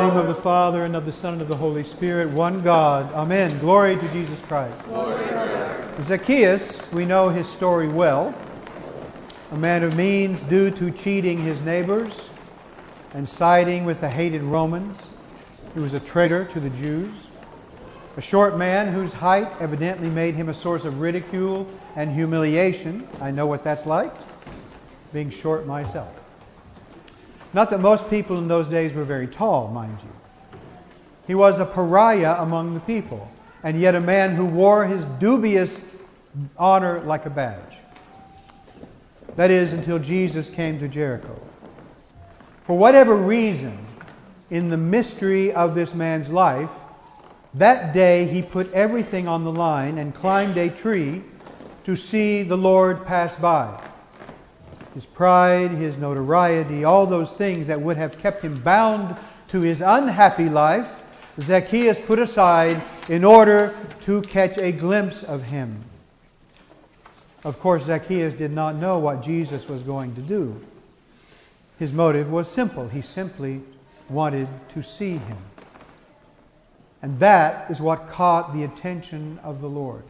In the name of the Father, and of the Son, and of the Holy Spirit, one God. Amen. Glory to Jesus Christ. Zacchaeus, we know his story well. A man of means due to cheating his neighbors and siding with the hated Romans. He was a traitor to the Jews. A short man whose height evidently made him a source of ridicule and humiliation. I know what that's like, being short myself. Not that most people in those days were very tall, mind you. He was a pariah among the people, and yet a man who wore his dubious honor like a badge. That is, until Jesus came to Jericho. For whatever reason, in the mystery of this man's life, that day he put everything on the line and climbed a tree to see the Lord pass by. His pride, his notoriety, all those things that would have kept him bound to his unhappy life, Zacchaeus put aside in order to catch a glimpse of him. Of course, Zacchaeus did not know what Jesus was going to do. His motive was simple. He simply wanted to see him. And that is what caught the attention of the Lord,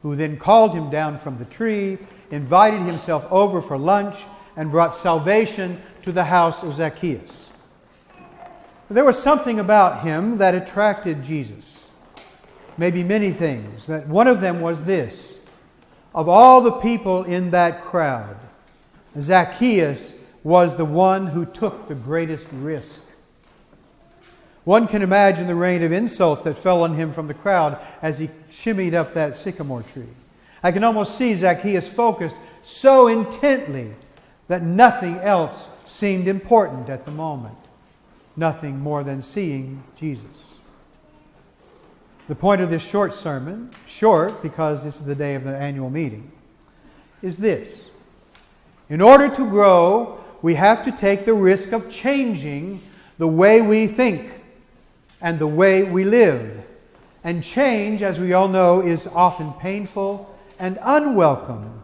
who then called him down from the tree, invited himself over for lunch, and brought salvation to the house of Zacchaeus. There was something about him that attracted Jesus. Maybe many things, but one of them was this. Of all the people in that crowd, Zacchaeus was the one who took the greatest risk. One can imagine the rain of insults that fell on him from the crowd as he shimmied up that sycamore tree. I can almost see Zacchaeus focused so intently that nothing else seemed important at the moment. Nothing more than seeing Jesus. The point of this short sermon, short because this is the day of the annual meeting, is this. In order to grow, we have to take the risk of changing the way we think and the way we live. And change, as we all know, is often painful and unwelcome,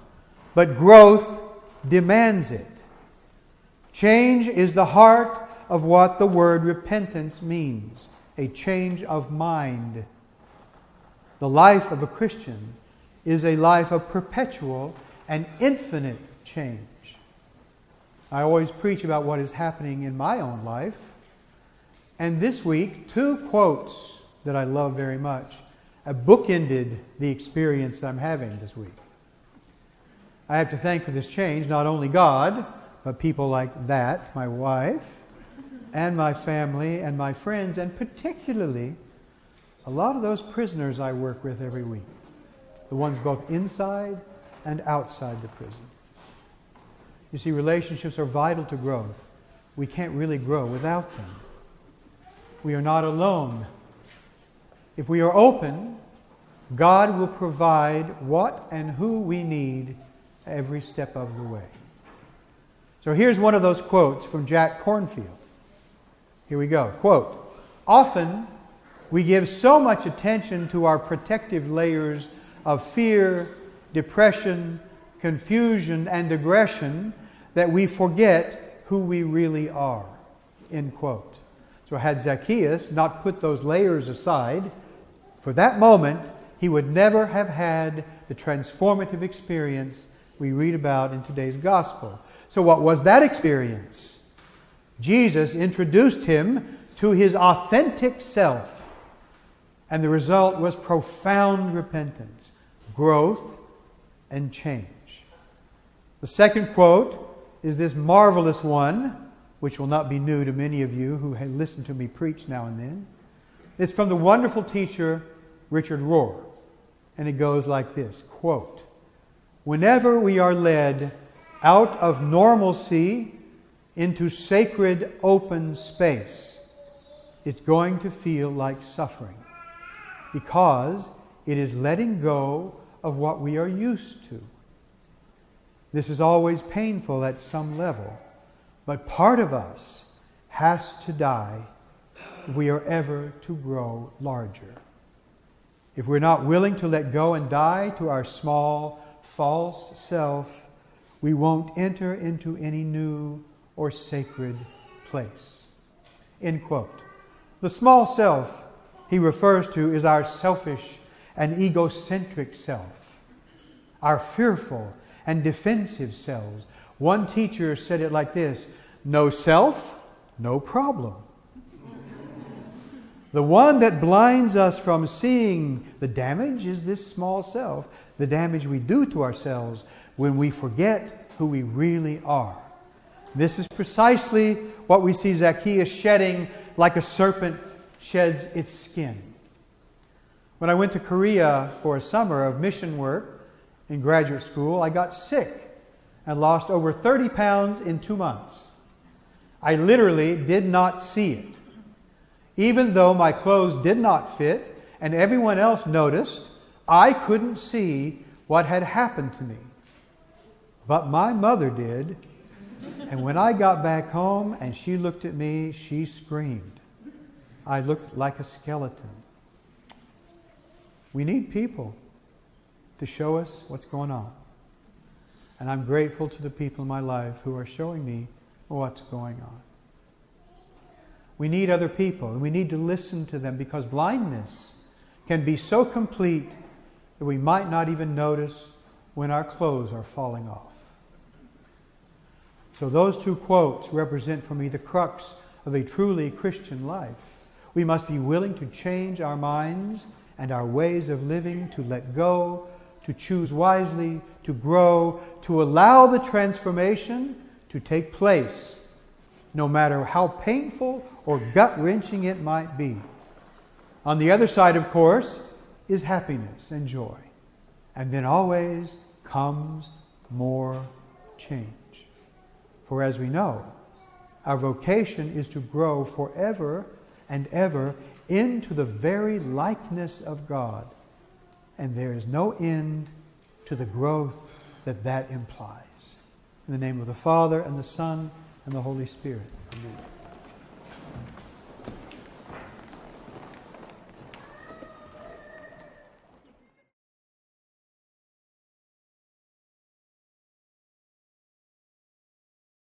but growth demands it. Change is the heart of what the word repentance means, a change of mind. The life of a Christian is a life of perpetual and infinite change. I always preach about what is happening in my own life. And this week, two quotes that I love very much have bookended the experience that I'm having this week. I have to thank for this change not only God, but people like that, my wife, and my family, and my friends, and particularly a lot of those prisoners I work with every week. The ones both inside and outside the prison. You see, relationships are vital to growth. We can't really grow without them. We are not alone. If we are open, God will provide what and who we need every step of the way. So here's one of those quotes from Jack Kornfield. Here we go. Quote, "Often we give so much attention to our protective layers of fear, depression, confusion, and aggression that we forget who we really are." End quote. So had Zacchaeus not put those layers aside, for that moment, he would never have had the transformative experience we read about in today's gospel. So what was that experience? Jesus introduced him to his authentic self, and the result was profound repentance, growth, and change. The second quote is this marvelous one, which will not be new to many of you who have listened to me preach now and then. It's from the wonderful teacher Richard Rohr, and it goes like this, quote, "Whenever we are led out of normalcy into sacred open space, it's going to feel like suffering because it is letting go of what we are used to. This is always painful at some level, but part of us has to die if we are ever to grow larger. If we're not willing to let go and die to our small, false self, we won't enter into any new or sacred place." End quote. The small self he refers to is our selfish and egocentric self, our fearful and defensive selves. One teacher said it like this: no self, no problem. The one that blinds us from seeing the damage is this small self, the damage we do to ourselves when we forget who we really are. This is precisely what we see Zacchaeus shedding like a serpent sheds its skin. When I went to Korea for a summer of mission work in graduate school, I got sick and lost over 30 pounds in 2 months. I literally did not see it. Even though my clothes did not fit and everyone else noticed, I couldn't see what had happened to me. But my mother did. And when I got back home and she looked at me, she screamed. I looked like a skeleton. We need people to show us what's going on. And I'm grateful to the people in my life who are showing me what's going on. We need other people, and we need to listen to them, because blindness can be so complete that we might not even notice when our clothes are falling off. So those two quotes represent for me the crux of a truly Christian life. We must be willing to change our minds and our ways of living, to let go, to choose wisely, to grow, to allow the transformation to take place, no matter how painful or gut-wrenching it might be. On the other side, of course, is happiness and joy. And then always comes more change. For as we know, our vocation is to grow forever and ever into the very likeness of God. And there is no end to the growth that implies. In the name of the Father, and the Son, and the Holy Spirit. Amen.